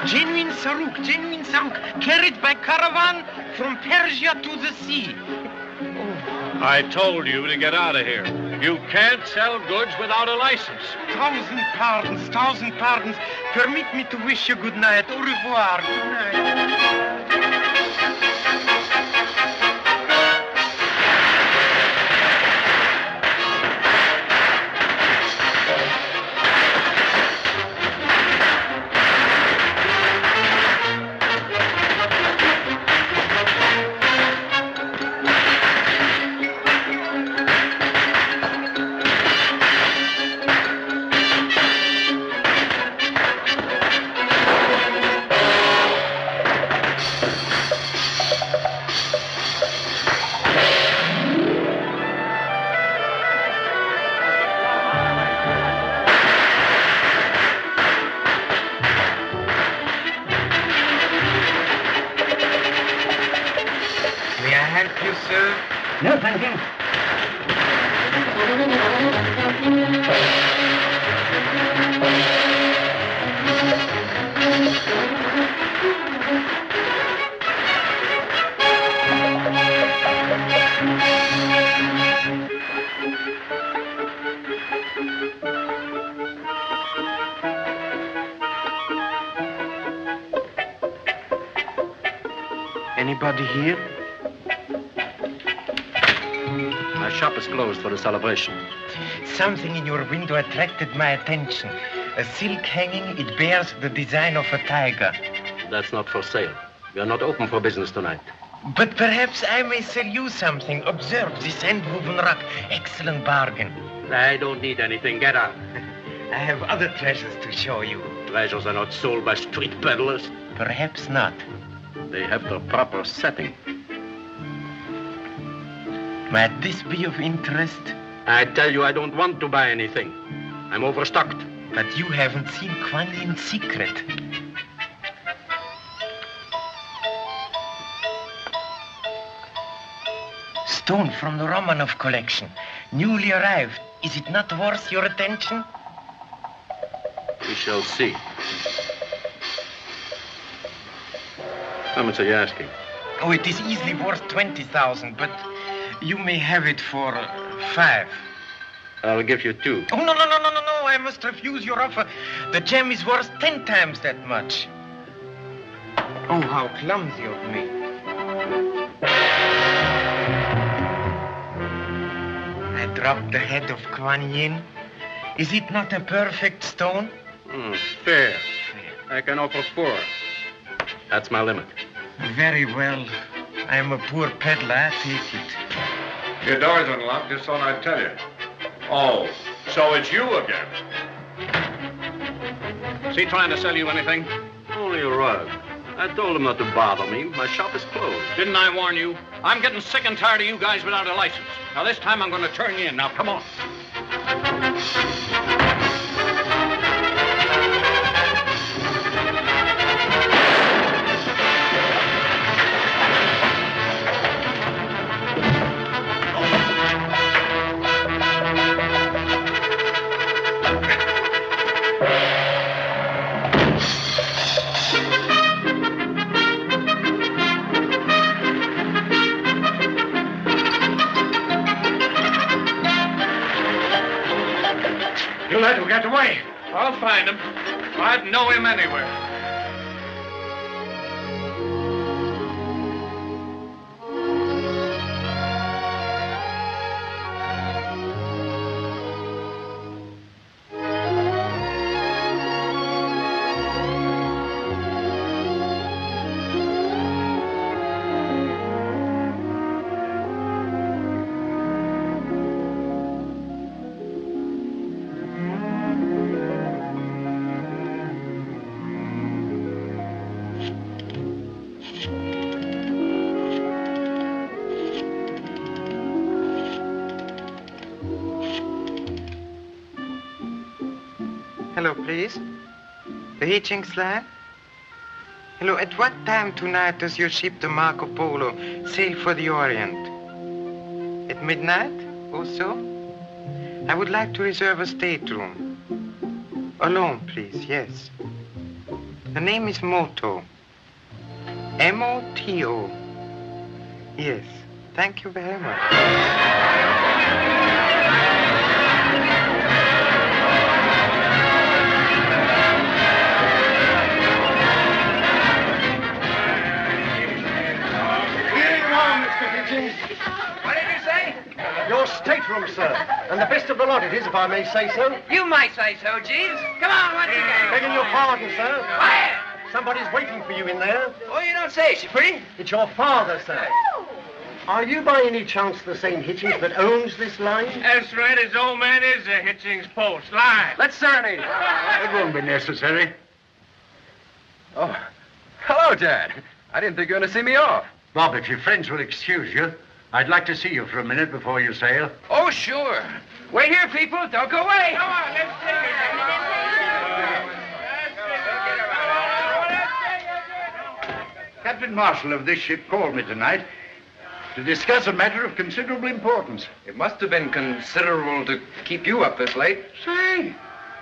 Genuine saruk, carried by caravan from Persia to the sea. I told you to get out of here. You can't sell goods without a license. Thousand pardons. Permit me to wish you good night. Au revoir. Good night. No, thank you. Anybody here? My shop is closed for the celebration. Something in your window attracted my attention. A silk hanging, it bears the design of a tiger. That's not for sale. We are not open for business tonight. But perhaps I may sell you something. Observe this hand-woven rug. Excellent bargain. I don't need anything. Get out. I have other treasures to show you. Treasures are not sold by street peddlers. Perhaps not. They have the proper setting. Might this be of interest? I tell you, I don't want to buy anything. I'm overstocked. But you haven't seen Kuan Yin's secret. Stone from the Romanov collection. Newly arrived. Is it not worth your attention? We shall see. How much are you asking? Oh, it is easily worth 20,000, but you may have it for 5. I'll give you 2. Oh, no. I must refuse your offer. The gem is worth 10 times that much. Oh, how clumsy of me. I dropped the head of Kuan Yin. Is it not a perfect stone? Fair. I can offer 4. That's my limit. Very well. I'm a poor peddler. I take it. Your door's unlocked, just thought I'd tell you. Oh, so it's you again. Is he trying to sell you anything? Only a rug. I told him not to bother me. My shop is closed. Didn't I warn you? I'm getting sick and tired of you guys without a license. Now, this time I'm going to turn you in. Now, come on. You let him get away. I'll find him. I'd know him anywhere. Hello, please. The Hitchings line? Hello, at what time tonight does your ship, the Marco Polo, sail for the Orient? At midnight, or so? I would like to reserve a stateroom. Alone, please, yes. The name is Moto. M-O-T-O. Yes, thank you very much. What did you say? Your stateroom, sir. And the best of the lot it is, if I may say so. You might say so, Jeeves. Come on, what you got? Begging your pardon, sir. Quiet! Somebody's waiting for you in there. Oh, you don't say, is she pretty? It's your father, sir. Are you by any chance the same Hitchings that owns this line? That's right, his old man is a Hitchings post. Line. Let's serenade him. It won't be necessary. Oh, hello, Dad. I didn't think you were going to see me off. Bob, if your friends will excuse you, I'd like to see you for a minute before you sail. Oh, sure. Wait here, people. Don't go away. Come on, let's take it. Captain Marshall of this ship called me tonight to discuss a matter of considerable importance. It must have been considerable to keep you up this late. Say,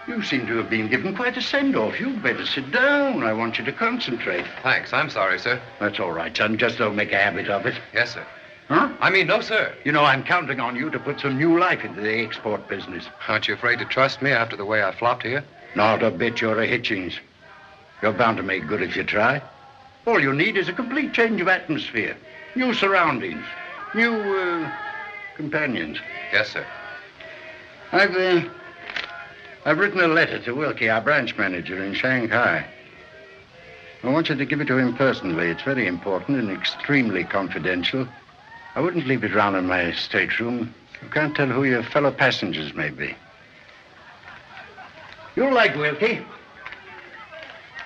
you seem to have been given quite a send-off. You'd better sit down. I want you to concentrate. Thanks. I'm sorry, sir. That's all right, son. Just don't make a habit of it. Yes, sir. Huh? I mean, no, sir. You know, I'm counting on you to put some new life into the export business. Aren't you afraid to trust me after the way I flopped here? Not a bit. You're a Hitchings. You're bound to make good if you try. All you need is a complete change of atmosphere. New surroundings. New, companions. Yes, sir. I've written a letter to Wilkie, our branch manager in Shanghai. I want you to give it to him personally. It's very important and extremely confidential. I wouldn't leave it round in my stateroom. You can't tell who your fellow passengers may be. You'll like Wilkie.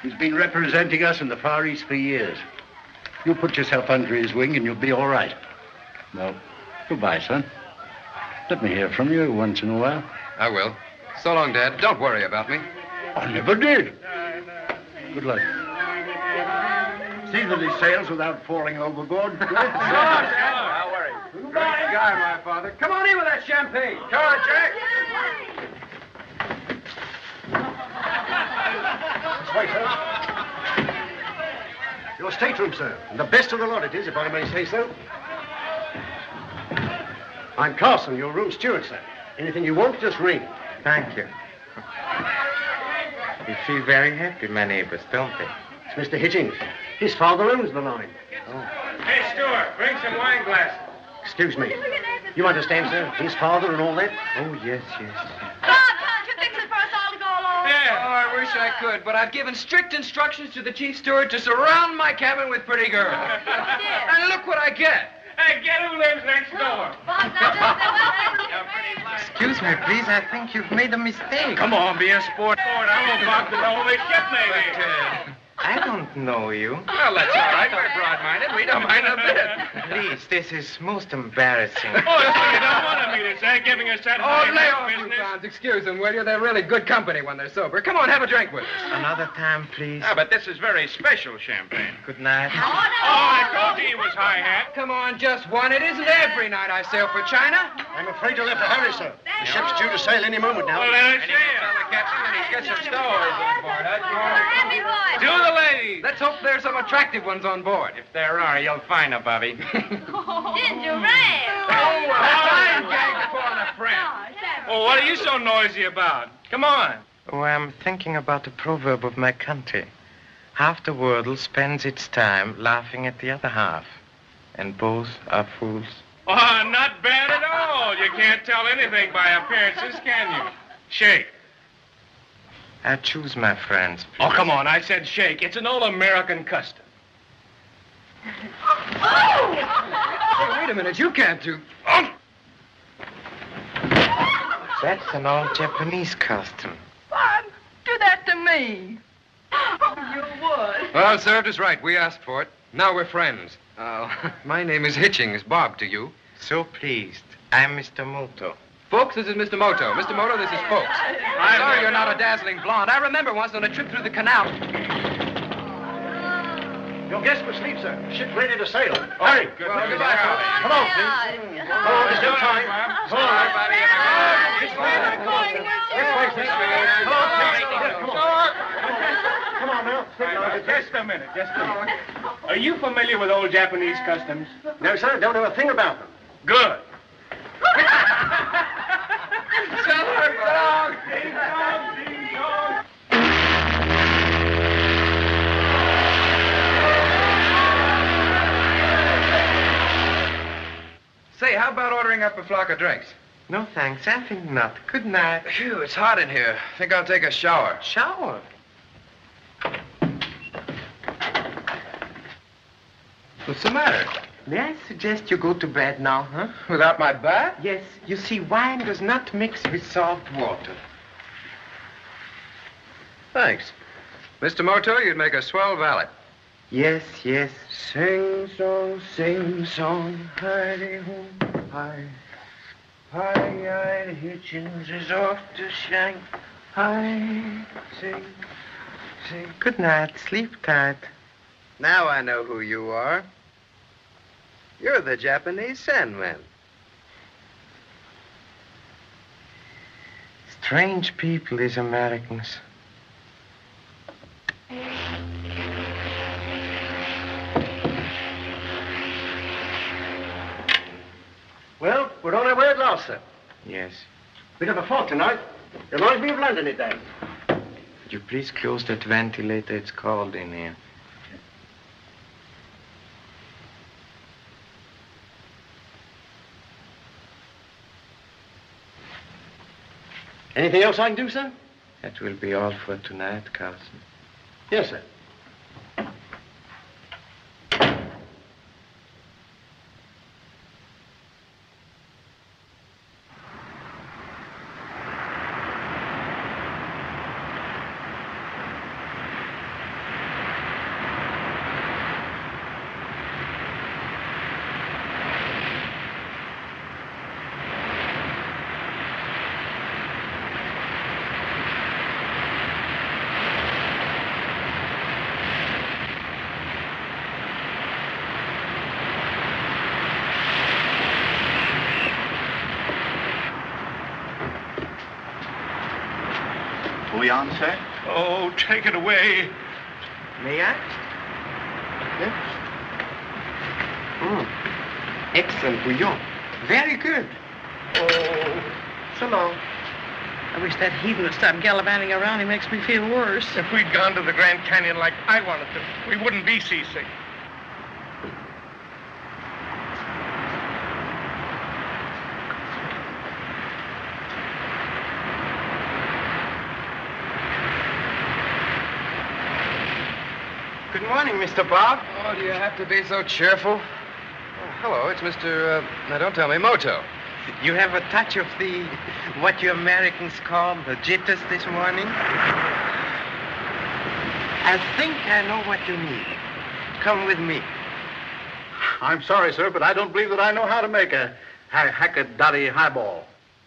He's been representing us in the Far East for years. You put yourself under his wing and you'll be all right. Well, goodbye, son. Let me hear from you once in a while. I will. So long, Dad. Don't worry about me. I never did. Good luck. See that he sails without falling overboard. Don't worry. Great guy, my father. Come on in with that champagne. Come on, Jack. This way, sir. Your stateroom, sir. And the best of the lot it is, if I may say so. I'm Carson, your room steward, sir. Anything you want, just ring. Thank you. You feel very happy, my neighbors, don't they? It's Mr. Hitchings. His father owns the line. Hey, Stuart, bring some wine glasses. Excuse me. You understand, sir? His father and all that? Oh, yes, yes. Bob, can't you fix it for us all to go along? Yeah. Oh, I wish I could, but I've given strict instructions to the chief steward to surround my cabin with pretty girls. And look what I get. Hey, get who lives next door. Bob, now Excuse me, please. I think you've made a mistake. Come on, be a sport. I'm about to know the ship, maybe. I don't know you. Well, that's all right. We're broad-minded. We don't mind a bit. Please, this is most embarrassing. Oh, so you don't want me to say, giving us that Oh, high lay off, you business? clowns. Excuse them, will you? They're really good company when they're sober. Come on, have a drink with us. Another time, please. Ah, but this is very special champagne. Good night. Oh, I told you he was high hat. Come on, just one. It isn't every night I sail for China. I'm afraid you'll have to hurry, sir. The ship's due to sail any moment now. Well, let us see Captain, and he's got some stowaways on board, huh? To the ladies. Let's hope there's some attractive ones on board. If there are, you'll find them, Bobby. Ginger ale. Oh, I'm gagged upon a friend. Oh, what are you so noisy about? Come on. Oh, I'm thinking about the proverb of my country. Half the world spends its time laughing at the other half, and both are fools. Oh, not bad at all. You can't tell anything by appearances, can you? Shake. I choose my friends. Oh, come on. I said shake. It's an old American custom. Hey, wait a minute. You can't do... That's an old Japanese custom. Bob, do that to me. You would. Well, served us right. We asked for it. Now we're friends. My name is Hitchings. Bob to you. So pleased. I'm Mr. Moto. Folks, this is Mr. Moto. Mr. Moto, this is Folks. I'm sorry you're not a dazzling blonde. I remember once on a trip through the canal. Your guests will sleep, sir. Ship's ready to sail. Hurry. Well, goodbye, folks. Come on, please. Come on, there's no time. Come on, everybody. This way. This way. Come on, please. Come on. Come on now. Just a minute. Are you familiar with old Japanese customs? No, sir. Don't know a thing about them. Good. Say, how about ordering up a flock of drinks? No, thanks. I think not. Good night. Phew, it's hot in here. I think I'll take a shower. Shower? What's the matter? May I suggest you go to bed now, huh? Without my bath? Yes. You see, wine does not mix with salt water. Thanks. Mr. Moto, you'd make a swell valet. Yes, yes. Sing song, hi-de-ho, hi. Hi, the hitchings is off to shine. Hi, sing. Good night. Sleep tight. Now I know who you are. You're the Japanese Sandman. Strange people, these Americans. Well, we're on our way at last, sir. Yes. Bit of a fog tonight. Reminds me of London, it does. Would you please close that ventilator? It's cold in here. Anything else I can do, sir? That will be all for tonight, Carson. Yes, sir. Sir? Oh, take it away. May I? Yes. Excellent bouillon. Very good. Oh. So long. I wish that heathen would stop gallivanting around. He makes me feel worse. If we'd gone to the Grand Canyon like I wanted to, we wouldn't be seasick. Good morning, Mr. Bob. Oh, do you have to be so cheerful? Oh, hello, it's Mr. Now don't tell me, Moto. You have a touch of the, what you Americans call the jitters this morning? I think I know what you need. Come with me. I'm sorry, sir, but I don't believe that I know how to make a hackadotty highball.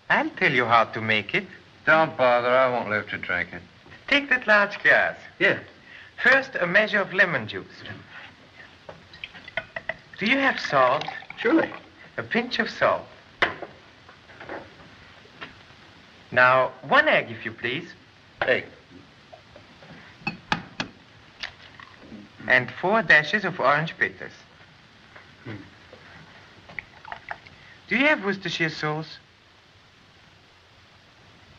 I'll tell you how to make it. Don't bother, I won't live to drink it. Take that large glass. Yes. First, a measure of lemon juice. Do you have salt? Surely. A pinch of salt. Now, 1 egg, if you please. Egg. And 4 dashes of orange bitters. Do you have Worcestershire sauce?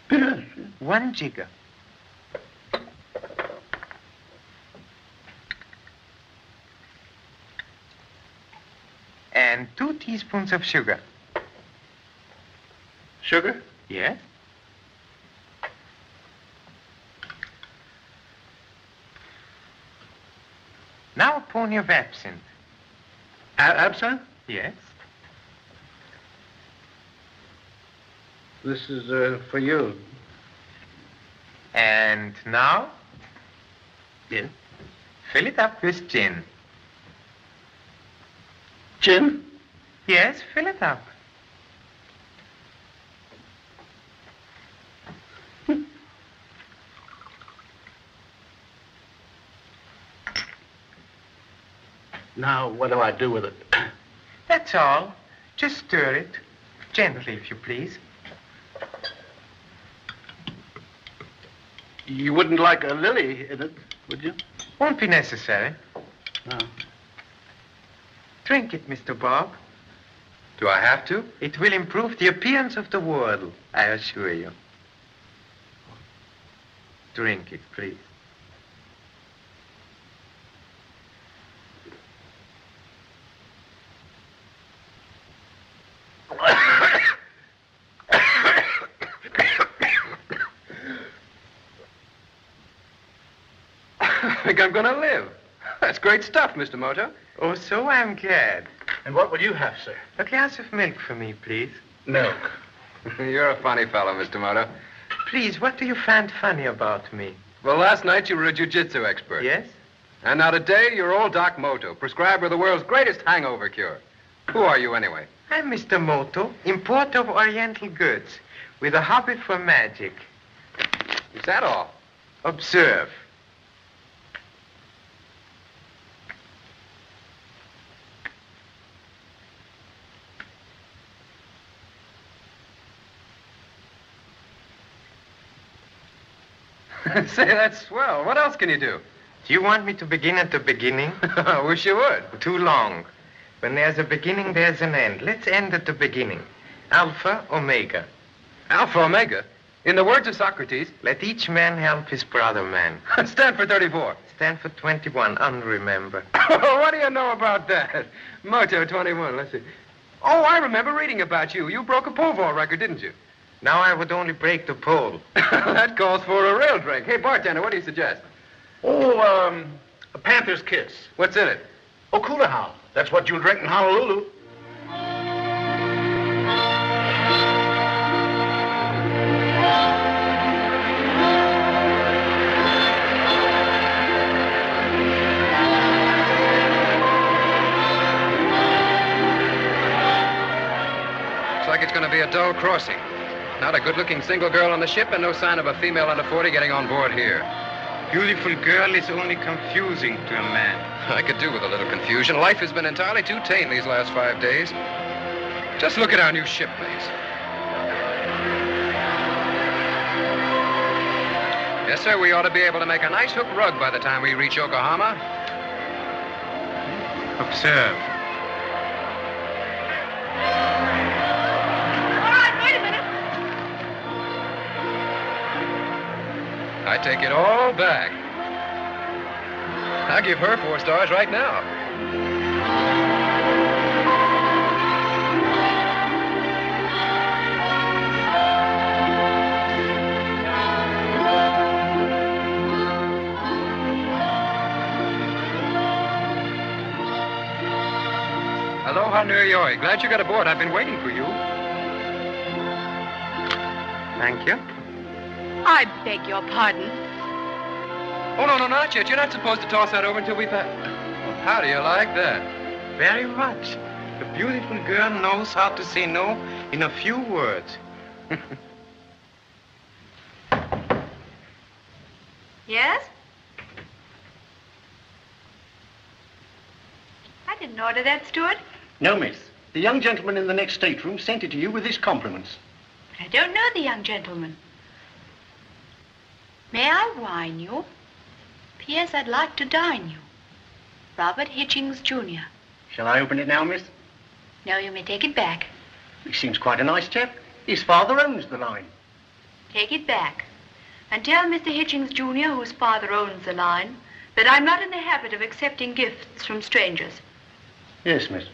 Bitters. 1 jigger. And 2 teaspoons of sugar. Sugar? Yes? Now a pony of absinthe. Absinthe? Yes? This is for you. And now, Yes. fill it up with gin. Gin? Yes, fill it up. Now, what do I do with it? That's all. Just stir it. Gently, if you please. You wouldn't like a lily in it, would you? Won't be necessary. No. Drink it, Mr. Bob. Do I have to? It will improve the appearance of the world, I assure you. Drink it, please. I think I'm going to live. That's great stuff, Mr. Moto. Oh, so I'm glad. And what will you have, sir? A glass of milk for me, please. Milk. You're a funny fellow, Mr. Moto. Please, what do you find funny about me? Well, last night you were a jiu-jitsu expert. Yes? And now today you're old Doc Moto, prescriber of the world's greatest hangover cure. Who are you anyway? I'm Mr. Moto, importer of Oriental goods, with a hobby for magic. Is that all? Observe. Say, that's swell. What else can you do? Do you want me to begin at the beginning? I wish you would. Too long. When there's a beginning, there's an end. Let's end at the beginning. Alpha, Omega. Alpha Omega. In the words of Socrates, Let each man help his brother man. stand for 34. Stand for 21, unremember. What do you know about that? Moto 21, let's see. Oh, I remember reading about you. You broke a pole vault record, didn't you? Now I would only break the pole. That calls for a real drink. Hey, bartender, what do you suggest? Oh, a Panther's Kiss. What's in it? Oh, Coolahau. That's what you'll drink in Honolulu. Looks like it's going to be a dull crossing. Not a good-looking single girl on the ship and no sign of a female under 40 getting on board here. Beautiful girl is only confusing to a man. I could do with a little confusion. Life has been entirely too tame these last 5 days. Just look at our new shipmates. Yes, sir, we ought to be able to make a nice hook rug by the time we reach Yokohama. Observe. All right, wait a minute. I take it all back. I'll give her 4 stars right now. Aloha, Nui. Glad you got aboard. I've been waiting for you. Thank you. I beg your pardon. Oh, no, not yet. You're not supposed to toss that over until we've had... How do you like that? Very much. The beautiful girl knows how to say no in a few words. Yes? I didn't order that, Stuart. No, miss. The young gentleman in the next stateroom sent it to you with his compliments. But I don't know the young gentleman. May I wine you? P.S. I'd like to dine you. Robert Hitchings, Jr. Shall I open it now, miss? No, you may take it back. He seems quite a nice chap. His father owns the line. Take it back. And tell Mr. Hitchings, Jr., whose father owns the line, that I'm not in the habit of accepting gifts from strangers. Yes, miss.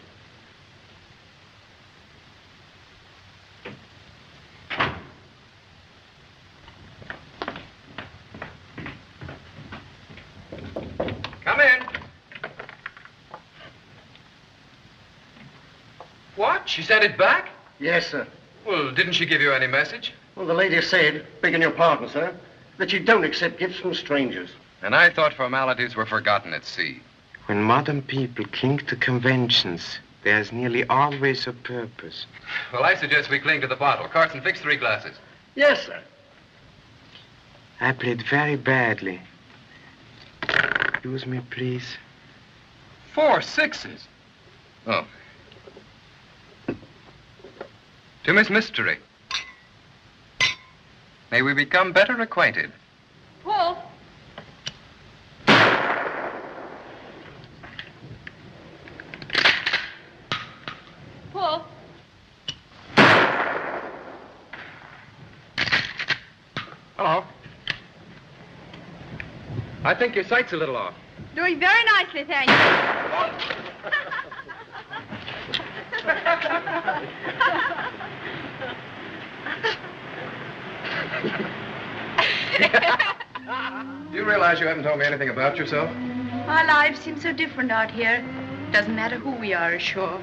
Come in. What? She sent it back? Yes, sir. Well, didn't she give you any message? Well, the lady said, begging your pardon, sir, that you don't accept gifts from strangers. And I thought formalities were forgotten at sea. When modern people cling to conventions, there's nearly always a purpose. Well, I suggest we cling to the bottle. Carson, fix 3 glasses. Yes, sir. I played very badly. Excuse me, please. 4 6s. Oh. To Miss Mystery. May we become better acquainted. Paul. Paul. Hello. I think your sight's a little off. Doing very nicely, thank you. Do you realize you haven't told me anything about yourself? Our lives seem so different out here. Doesn't matter who we are ashore.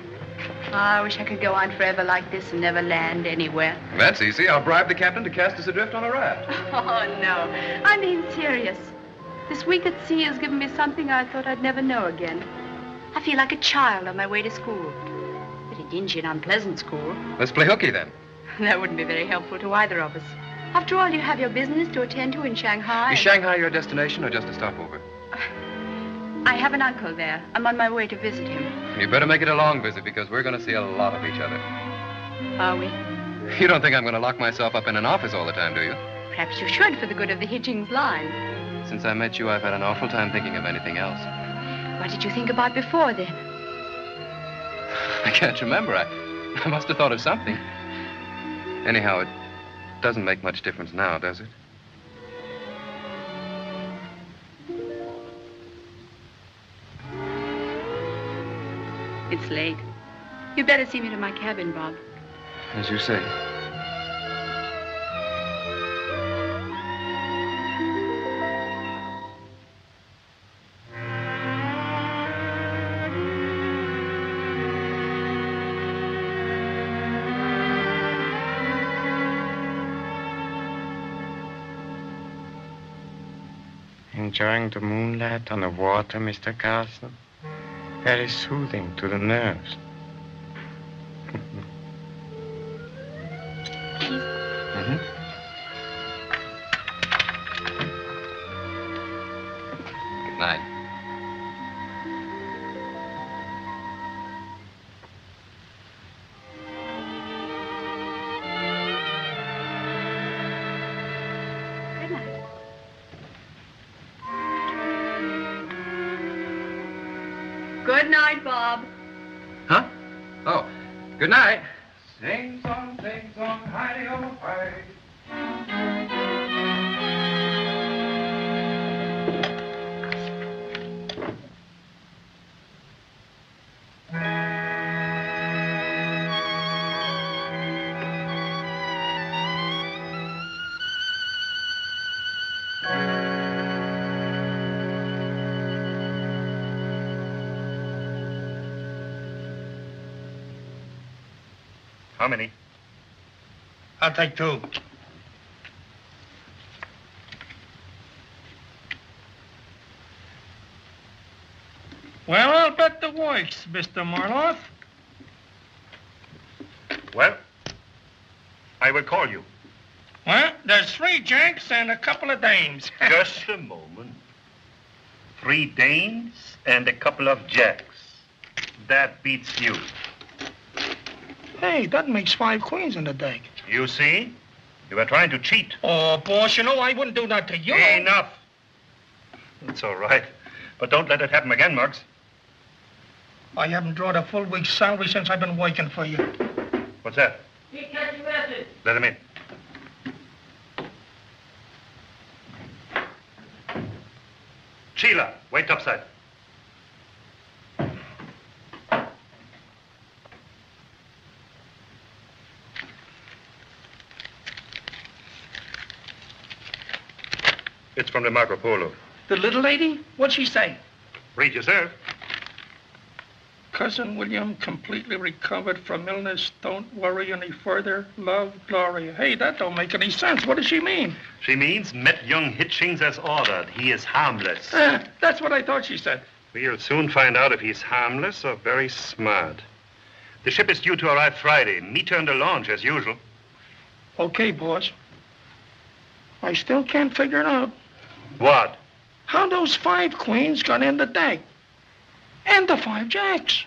I wish I could go on forever like this and never land anywhere. That's easy. I'll bribe the captain to cast us adrift on a raft. Oh, no. I mean serious. This week at sea has given me something I thought I'd never know again. I feel like a child on my way to school. Pretty dingy and unpleasant school. Let's play hooky, then. That wouldn't be very helpful to either of us. After all, you have your business to attend to in Shanghai. Is Shanghai your destination or just a stopover? I have an uncle there. I'm on my way to visit him. You better make it a long visit because we're going to see a lot of each other. Are we? You don't think I'm going to lock myself up in an office all the time, do you? Perhaps you should for the good of the Hitchings line. Since I met you, I've had an awful time thinking of anything else. What did you think about before, then? I can't remember. I must have thought of something. Anyhow, it doesn't make much difference now, does it? It's late. You'd better see me to my cabin, Bob. As you say. Enjoying the moonlight on the water, Mr. Carson? Very soothing to the nerves. Good night. Good night. Good night, Bob. Huh? Oh, good night. Sing song, hi-de-oh-hi. How many? I'll take 2. Well, I'll bet the works, Mr. Marloff. Well, I will call you. Well, there's 3 Janks and a couple of dames. Just a moment. 3 Danes and a couple of Jacks. That beats you. Hey, that makes 5 queens in the deck. You see? You were trying to cheat. Oh, boss, you know I wouldn't do that to you. Enough. It's all right. But don't let it happen again, Muggs. I haven't drawn a full week's salary since I've been working for you. What's that? He catch your message. Let him in. Sheila, wait topside. It's from the Marco Polo. The little lady? What'd she say? Read yourself. Cousin William completely recovered from illness. Don't worry any further. Love, Gloria. Hey, that don't make any sense. What does she mean? She means met young Hitchings as ordered. He is harmless. That's what I thought she said. We'll soon find out if he's harmless or very smart. The ship is due to arrive Friday. Meet her in the launch as usual. Okay, boss. I still can't figure it out. What? How those 5 queens got in the deck. And the 5 jacks.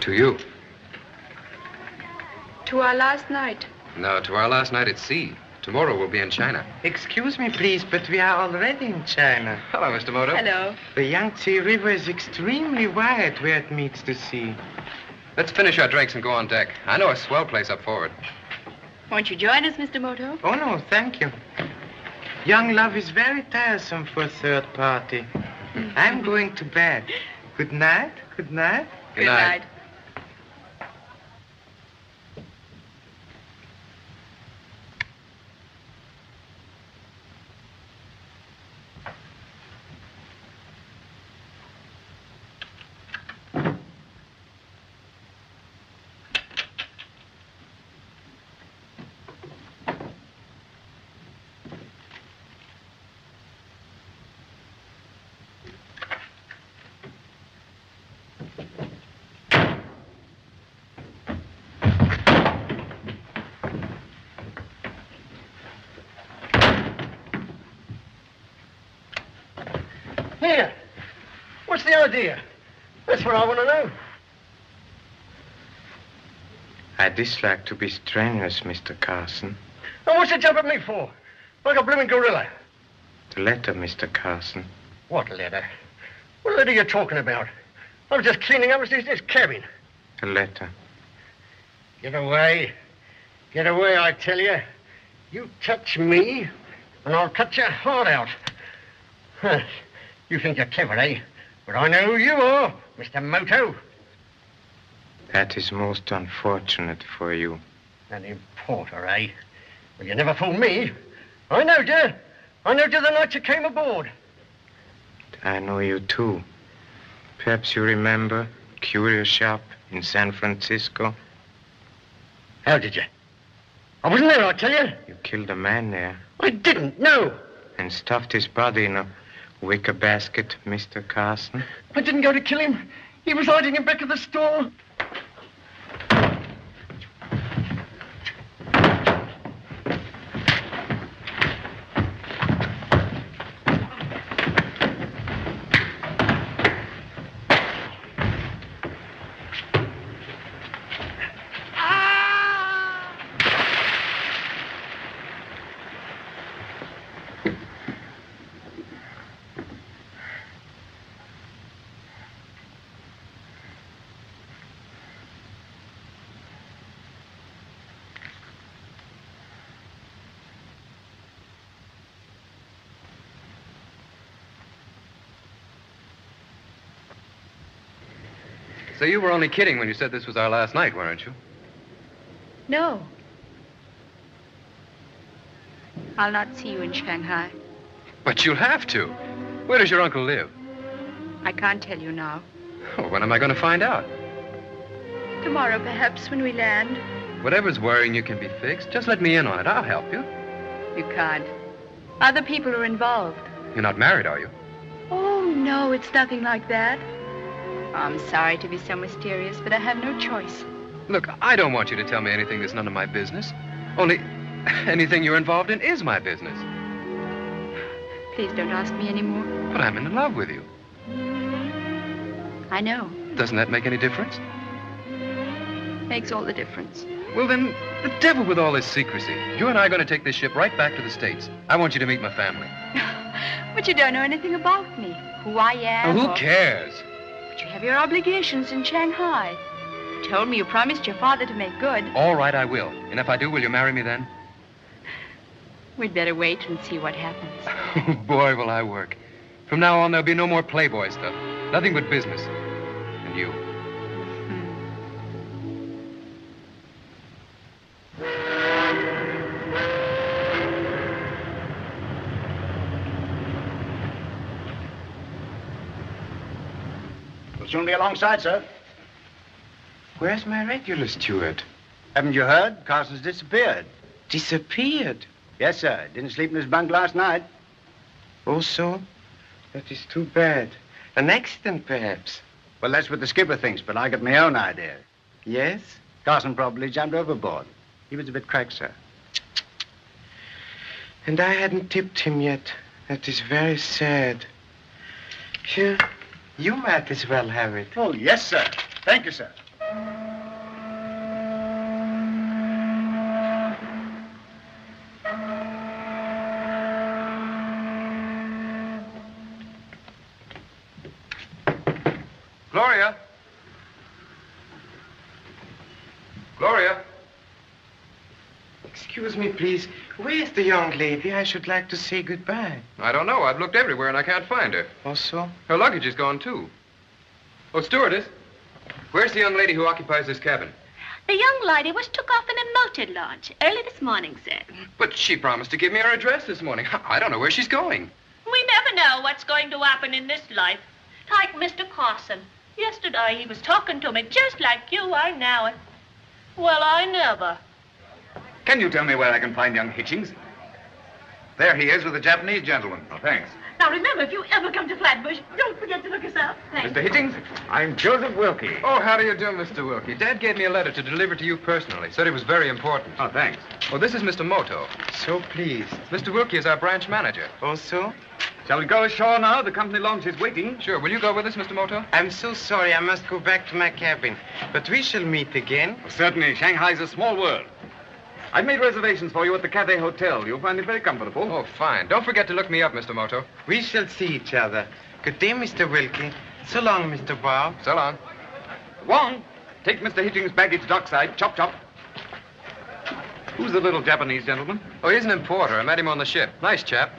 To you. To our last night. No, to our last night at sea. Tomorrow we'll be in China. Excuse me, please, but we are already in China. Hello, Mr. Moto. Hello. The Yangtze River is extremely wide where it meets the sea. Let's finish our drinks and go on deck. I know a swell place up forward. Won't you join us, Mr. Moto? Oh, no, thank you. Young love is very tiresome for a third party. I'm going to bed. Good night. Good night. Good night. Here. What's the idea? That's what I want to know. I dislike to be strenuous, Mr. Carson. And what's you jump at me for? Like a blooming gorilla. The letter, Mr. Carson. What letter? What letter are you talking about? I was just cleaning up this cabin. The letter. Get away. Get away, I tell you. You touch me, and I'll cut your heart out. Huh. You think you're clever, eh? But I know who you are, Mr. Moto. That is most unfortunate for you. An importer, eh? Well, you never fooled me. I knowed you. I knowed you the night you came aboard. I know you, too. Perhaps you remember Curio Shop in San Francisco? How did you? I wasn't there, I tell you. You killed a man there. I didn't, no. And stuffed his body in a wicker basket, Mr. Carson. I didn't go to kill him. He was hiding in back of the store. So you were only kidding when you said this was our last night, weren't you? No. I'll not see you in Shanghai. But you'll have to. Where does your uncle live? I can't tell you now. Oh, when am I going to find out? Tomorrow, perhaps, when we land. Whatever's worrying you can be fixed. Just let me in on it. I'll help you. You can't. Other people are involved. You're not married, are you? Oh, no, it's nothing like that. I'm sorry to be so mysterious, but I have no choice. Look, I don't want you to tell me anything that's none of my business. Only anything you're involved in is my business. Please don't ask me anymore. But I'm in love with you. I know. Doesn't that make any difference? Makes all the difference. Well, then, the devil with all this secrecy. You and I are going to take this ship right back to the States. I want you to meet my family. But you don't know anything about me. Who I am. Who cares? But you have your obligations in Shanghai. You told me you promised your father to make good. All right, I will. And if I do, will you marry me then? We'd better wait and see what happens. Oh, boy, will I work. From now on, there'll be no more Playboy stuff. Nothing but business. And you. We'll soon be alongside, sir. Where's my regular steward? Haven't you heard? Carson's disappeared. Disappeared? Yes, sir. Didn't sleep in his bunk last night. Oh, so? That is too bad. An accident, perhaps. Well, that's what the skipper thinks, but I got my own idea. Yes? Carson probably jumped overboard. He was a bit cracked, sir. And I hadn't tipped him yet. That is very sad. Here, you might as well have it. Oh, yes, sir. Thank you, sir. Gloria? Gloria? Excuse me, please. Where's the young lady? I should like to say goodbye. I don't know. I've looked everywhere and I can't find her. Also? Her luggage is gone, too. Oh, stewardess, where's the young lady who occupies this cabin? The young lady was took off in a motor launch early this morning, sir. But she promised to give me her address this morning. I don't know where she's going. We never know what's going to happen in this life. Like Mr. Carson. Yesterday he was talking to me just like you are now. Well, I never. Can you tell me where I can find young Hitchings? There he is with the Japanese gentleman. Oh, thanks. Now remember, if you ever come to Flatbush, don't forget to look us up. Thanks. Mr. Hitchings, I'm Joseph Wilkie. Oh, how do you do, Mr. Wilkie? Dad gave me a letter to deliver to you personally. Said it was very important. Oh, thanks. Oh, this is Mr. Moto. So pleased. Mr. Wilkie is our branch manager. Also? Shall we go ashore now? The company launch is waiting. Sure. Will you go with us, Mr. Moto? I'm so sorry. I must go back to my cabin. But we shall meet again. Oh, certainly. Shanghai's a small world. I've made reservations for you at the Cathay Hotel. You'll find it very comfortable. Oh, fine. Don't forget to look me up, Mr. Moto. We shall see each other. Good day, Mr. Wilkie. So long, Mr. Bob. So long. Wong, take Mr. Hitchings' baggage dockside. Chop, chop. Who's the little Japanese gentleman? Oh, he's an importer. I met him on the ship. Nice chap.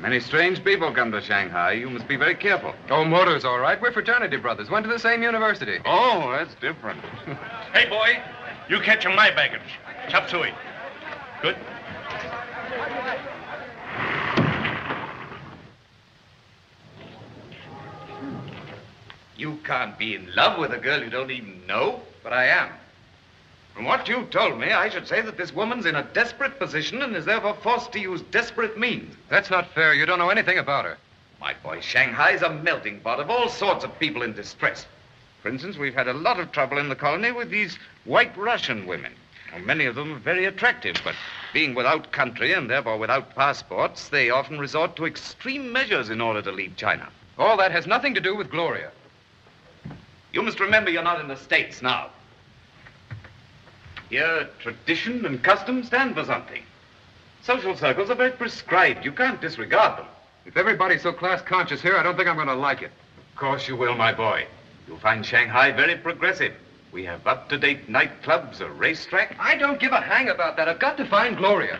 Many strange people come to Shanghai. You must be very careful. Oh, Moto's all right. We're fraternity brothers. Went to the same university. Oh, that's different. Hey, boy, you catch my baggage. Chop suey. Good. You can't be in love with a girl you don't even know. But I am. From what you told me, I should say that this woman's in a desperate position and is therefore forced to use desperate means. That's not fair. You don't know anything about her. My boy, Shanghai's a melting pot of all sorts of people in distress. For instance, we've had a lot of trouble in the colony with these white Russian women. Well, many of them are very attractive, but being without country and therefore without passports, they often resort to extreme measures in order to leave China. All that has nothing to do with Gloria. You must remember you're not in the States now. Here, tradition and custom stand for something. Social circles are very prescribed. You can't disregard them. If everybody's so class-conscious here, I don't think I'm going to like it. Of course you will, my boy. You'll find Shanghai very progressive. We have up-to-date nightclubs, a racetrack. I don't give a hang about that. I've got to find Gloria.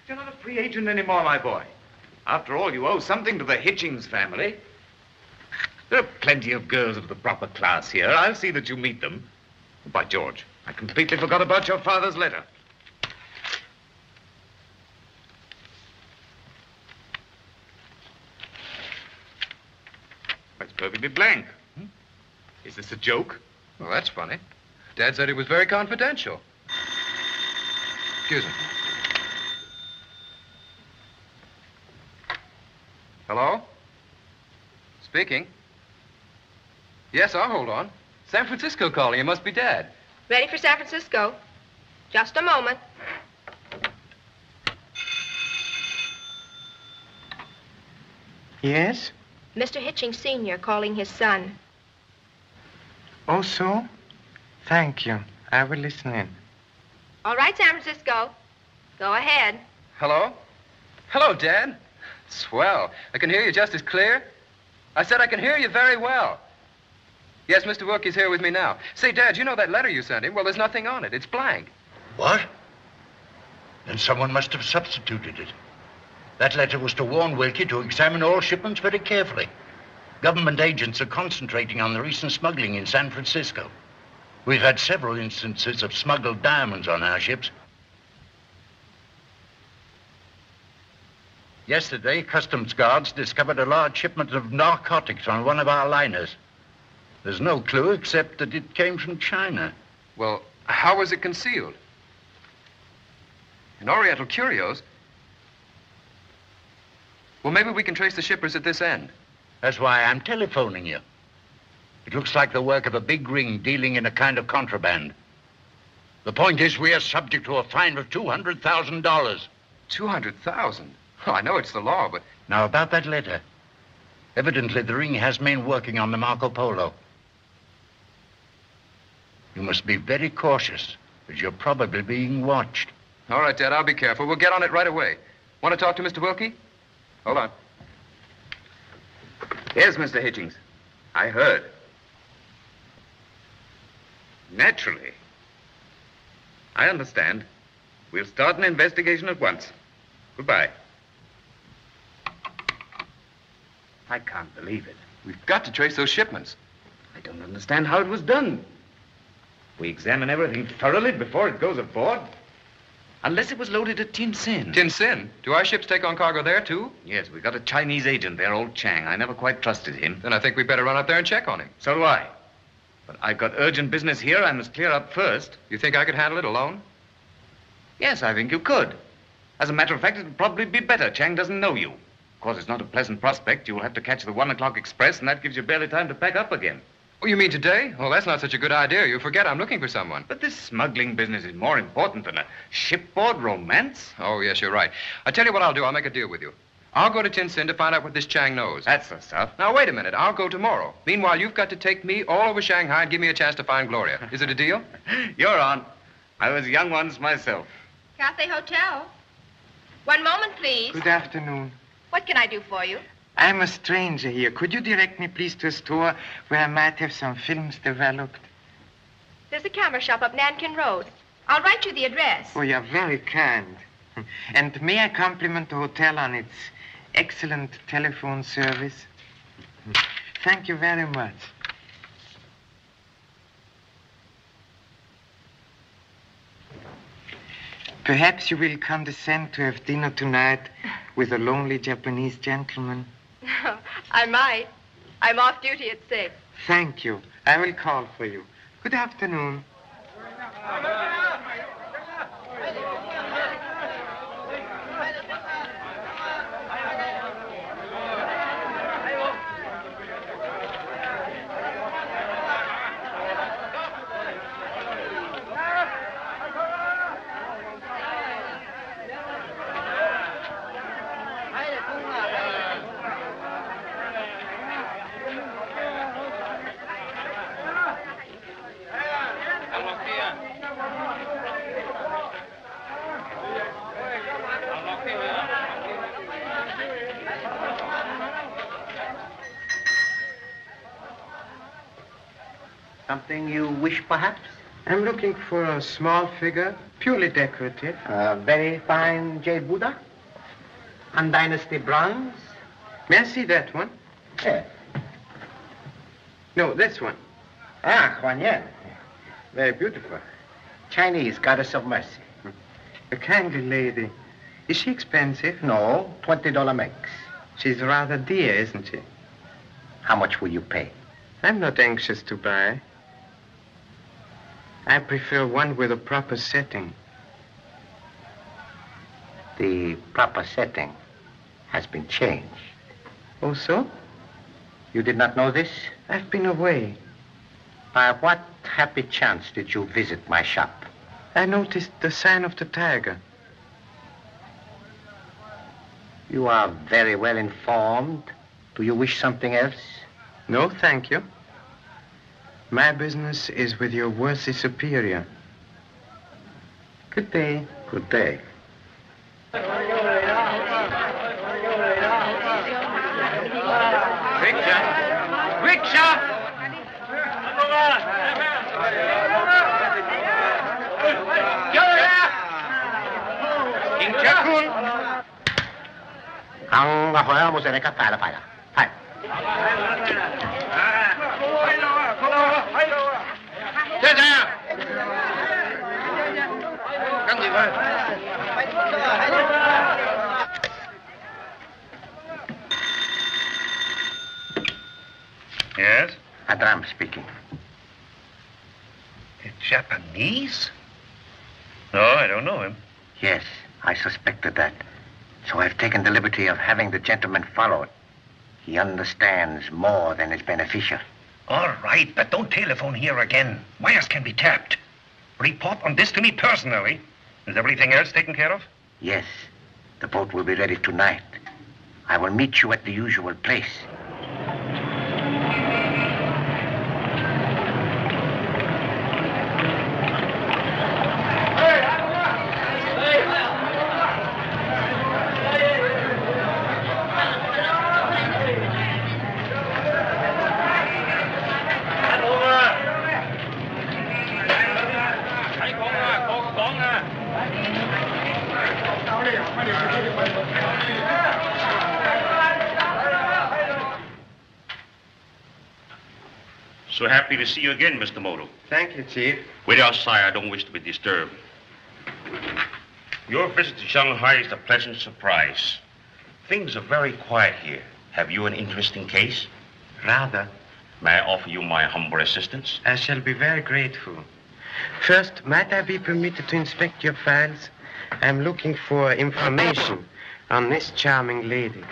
You're not a free agent anymore, my boy. After all, you owe something to the Hitchings family. There are plenty of girls of the proper class here. I'll see that you meet them. By George, I completely forgot about your father's letter. It's perfectly blank. Is this a joke? Well, that's funny. Dad said it was very confidential. Excuse me. Hello? Speaking. Yes, I'll hold on. San Francisco calling. It must be Dad. Ready for San Francisco? Just a moment. Yes? Mr. Hitchings Sr. calling his son. Oh, so? Thank you. I will listen in. All right, San Francisco. Go ahead. Hello? Hello, Dad. Swell. I can hear you just as clear. I said I can hear you very well. Yes, Mr. Wilkie's here with me now. Say, Dad, you know that letter you sent him? Well, there's nothing on it. It's blank. What? Then someone must have substituted it. That letter was to warn Wilkie to examine all shipments very carefully. Government agents are concentrating on the recent smuggling in San Francisco. We've had several instances of smuggled diamonds on our ships. Yesterday, customs guards discovered a large shipment of narcotics on one of our liners. There's no clue except that it came from China. Well, how was it concealed? In Oriental curios? Well, maybe we can trace the shippers at this end. That's why I'm telephoning you. It looks like the work of a big ring dealing in a kind of contraband. The point is we are subject to a fine of $200,000. 200,000? Oh, I know it's the law, but... Now, about that letter. Evidently, the ring has men working on the Marco Polo. You must be very cautious, as you're probably being watched. All right, Dad, I'll be careful. We'll get on it right away. Want to talk to Mr. Wilkie? Hold on. Yes, Mr. Hitchings. I heard. Naturally. I understand. We'll start an investigation at once. Goodbye. I can't believe it. We've got to trace those shipments. I don't understand how it was done. We examine everything thoroughly before it goes aboard. Unless it was loaded at Tin Sin. Tin Sin? Do our ships take on cargo there, too? Yes, we got a Chinese agent there, old Chang. I never quite trusted him. Then I think we better run up there and check on him. So do I. But I've got urgent business here I must clear up first. You think I could handle it alone? Yes, I think you could. As a matter of fact, it'd probably be better. Chang doesn't know you. Of course, it's not a pleasant prospect. You'll have to catch the 1 o'clock express, and that gives you barely time to pack up again. Oh, you mean today? Well, that's not such a good idea. You forget I'm looking for someone. But this smuggling business is more important than a shipboard romance. Oh, yes, you're right. I tell you what I'll do. I'll make a deal with you. I'll go to Tin Sin to find out what this Chang knows. That's the stuff. Now, wait a minute. I'll go tomorrow. Meanwhile, you've got to take me all over Shanghai and give me a chance to find Gloria. Is it a deal? You're on. I was young once myself. Cathay Hotel. One moment, please. Good afternoon. What can I do for you? I'm a stranger here. Could you direct me, please, to a store where I might have some films developed? There's a camera shop up Nankin Road. I'll write you the address. Oh, you're very kind. And may I compliment the hotel on its excellent telephone service? Thank you very much. Perhaps you will condescend to have dinner tonight with a lonely Japanese gentleman. I might. I'm off duty at 6. Thank you. I will call for you. Good afternoon. Something you wish, perhaps? I'm looking for a small figure, purely decorative. A very fine jade Buddha? Han Dynasty bronze? May I see that one? Yes. No, this one. Ah, Kuan Yin. Very beautiful. Chinese goddess of mercy. A kindly lady. Is she expensive? No, $20 mix. She's rather dear, isn't she? How much will you pay? I'm not anxious to buy. I prefer one with a proper setting. The proper setting has been changed. Oh, so? You did not know this? I've been away. By what happy chance did you visit my shop? I noticed the sign of the tiger. You are very well informed. Do you wish something else? No, thank you. My business is with your worthy superior. Good day. Good day. Rickshaw! Rickshaw! King Chakun! Ang ahoya mo sa nekatala pala. Hai. Yes? Adram speaking. The Japanese? No, I don't know him. Yes, I suspected that. So I've taken the liberty of having the gentleman followed. He understands more than is beneficial. All right, but don't telephone here again. Wires can be tapped. Report on this to me personally. Is everything else taken care of? Yes. The boat will be ready tonight. I will meet you at the usual place. So happy to see you again, Mr. Moto. Thank you, Chief. Wait outside. I don't wish to be disturbed. Your visit to Shanghai is a pleasant surprise. Things are very quiet here. Have you an interesting case? Rather. May I offer you my humble assistance? I shall be very grateful. First, might I be permitted to inspect your files? I'm looking for information on this charming lady.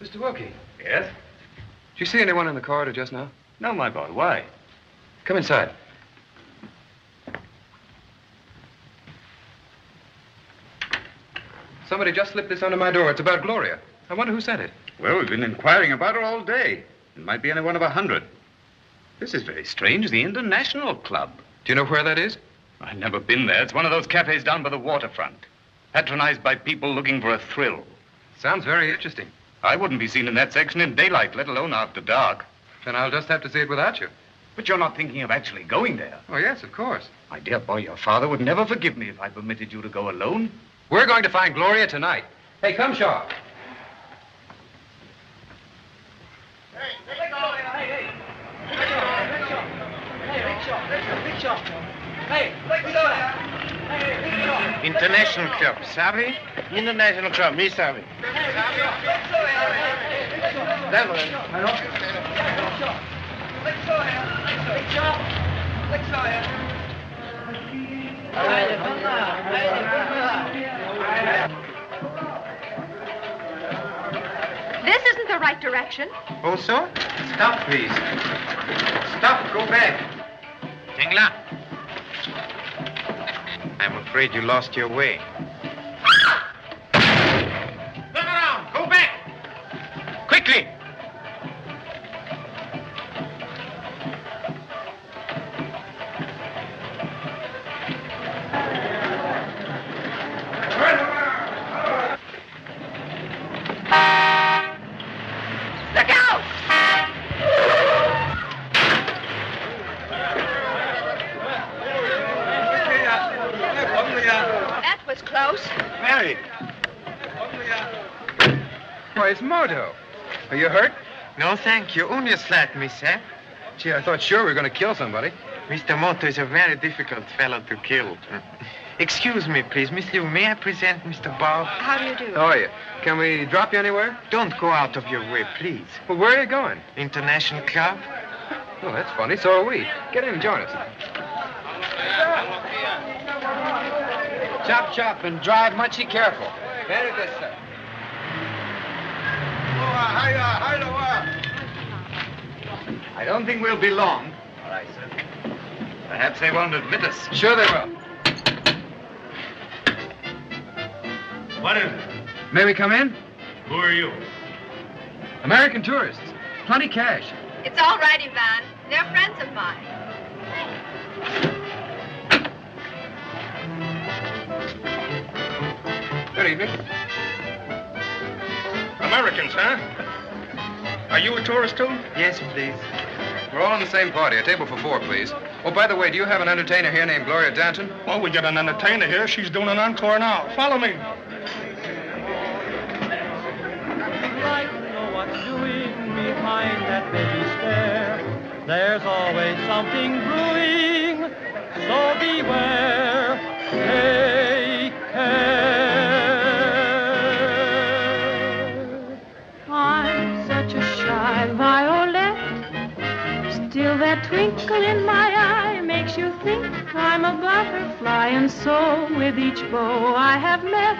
Mr. Wilkie. Yes? Did you see anyone in the corridor just now? No, my boy. Why? Come inside. Somebody just slipped this under my door. It's about Gloria. I wonder who sent it. Well, we've been inquiring about her all day. It might be any one of 100. This is very strange. The International Club. Do you know where that is? I've never been there. It's one of those cafes down by the waterfront. Patronized by people looking for a thrill. Sounds very interesting. I wouldn't be seen in that section in daylight, let alone after dark. Then I'll just have to see it without you. But you're not thinking of actually going there. Oh, yes, of course. My dear boy, your father would never forgive me if I permitted you to go alone. We're going to find Gloria tonight. Hey, come, Shaw. International Club, savvy? International Club, me savvy. This isn't the right direction. Oh, so? Stop, please. Stop, go back. Tingla. I'm afraid you lost your way. Turn around, go back. Quickly. Look out! That was close. Mary. Why, it's Moto. Are you hurt? No, thank you. Only a slight mishap. Gee, I thought sure we were going to kill somebody. Mr. Moto is a very difficult fellow to kill. Excuse me, please. Miss Liu, may I present Mr. Bob? How do you do? How are you? Can we drop you anywhere? Don't go out of your way, please. Well, where are you going? International Club? Oh, that's funny. So are we. Get in and join us. Chop, chop, and drive muchie careful. Very good, sir. I don't think we'll be long. All right, sir. Perhaps they won't admit us. Sure they will. What is it? May we come in? Who are you? American tourists. Plenty cash. It's all right, Ivan. They're friends of mine. Good evening. Americans, huh? Are you a tourist, too? Yes, please. We're all in the same party. A table for four, please. Oh, by the way, do you have an entertainer here named Gloria Danton? Well, we got an entertainer here. She's doing an encore now. Follow me. I'd like to know what's doing behind that baby stare. There's always something brewing, so beware. Take care. I'm such a shy violet. Still that twinkle in my eye makes you think I'm a butterfly. And so with each beau I have met,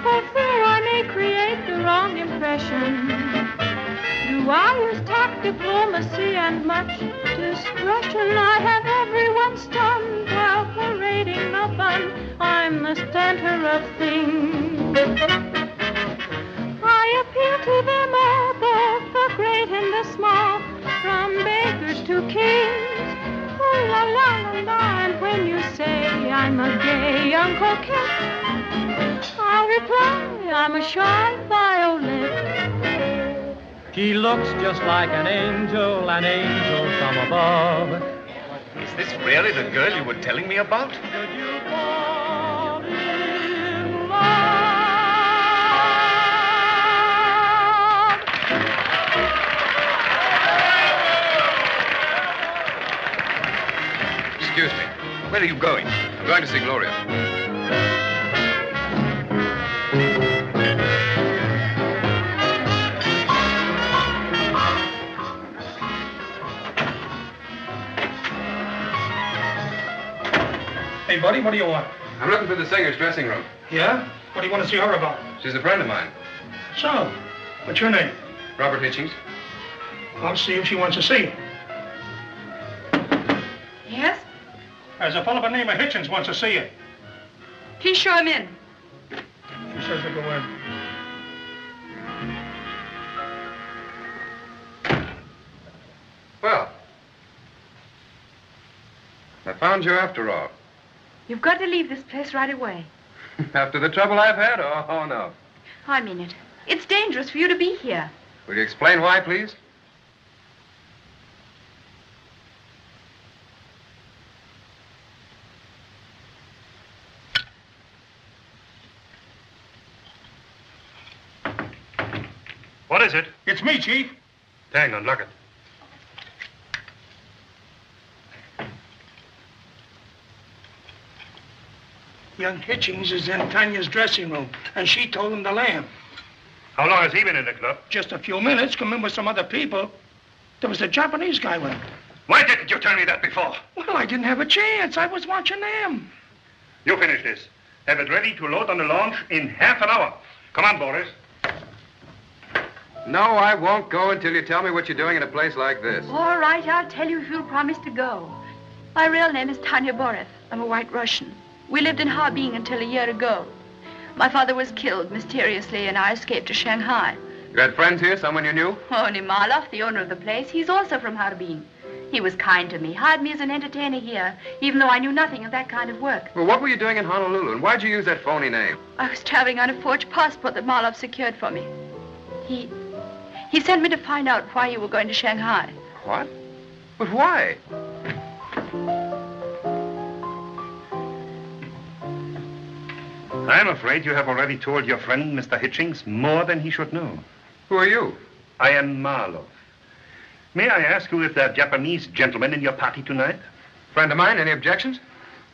for fear I may create the wrong impression, do I use tact, diplomacy, and much discretion? I have everyone stunned while parading the fun. I'm the center of things. I appeal to them all, both the great and the small, from bakers to kings. Oh, la, la, la, la. And when you say I'm a gay young coquette, I'll reply I'm a shy violet. She looks just like an angel from above. Is this really the girl you were telling me about? Should you fall in love? Excuse me. Where are you going? I'm going to see Gloria. Hey, buddy, what do you want? I'm looking for the singer's dressing room. Yeah? What do you want to see her about? She's a friend of mine. So, what's your name? Robert Hitchings. I'll see if she wants to see you. Yes? There's a fellow by the name of Hitchens wants to see you. Please show him in. She says to go in. Well, I found you after all. You've got to leave this place right away. After the trouble I've had? Oh, no. I mean it. It's dangerous for you to be here. Will you explain why, please? What is it? It's me, Chief. Hang on, lock it. Young Hitchings is in Tanya's dressing room, and she told him to lamb. How long has he been in the club? Just a few minutes, come in with some other people. There was a Japanese guy with him. Why didn't you tell me that before? Well, I didn't have a chance. I was watching them. You finish this. Have it ready to load on the launch in half an hour. Come on, Boris. No, I won't go until you tell me what you're doing in a place like this. All right, I'll tell you if you'll promise to go. My real name is Tanya Borev. I'm a white Russian. We lived in Harbin until a year ago. My father was killed mysteriously, and I escaped to Shanghai. You had friends here, someone you knew? Only Marloff, the owner of the place. He's also from Harbin. He was kind to me, hired me as an entertainer here, even though I knew nothing of that kind of work. Well, what were you doing in Honolulu, and why'd you use that phony name? I was traveling on a forged passport that Marloff secured for me. He sent me to find out why you were going to Shanghai. What? But why? I'm afraid you have already told your friend, Mr. Hitchings, more than he should know. Who are you? I am Marloff. May I ask you if there are Japanese gentlemen in your party tonight? Friend of mine, any objections?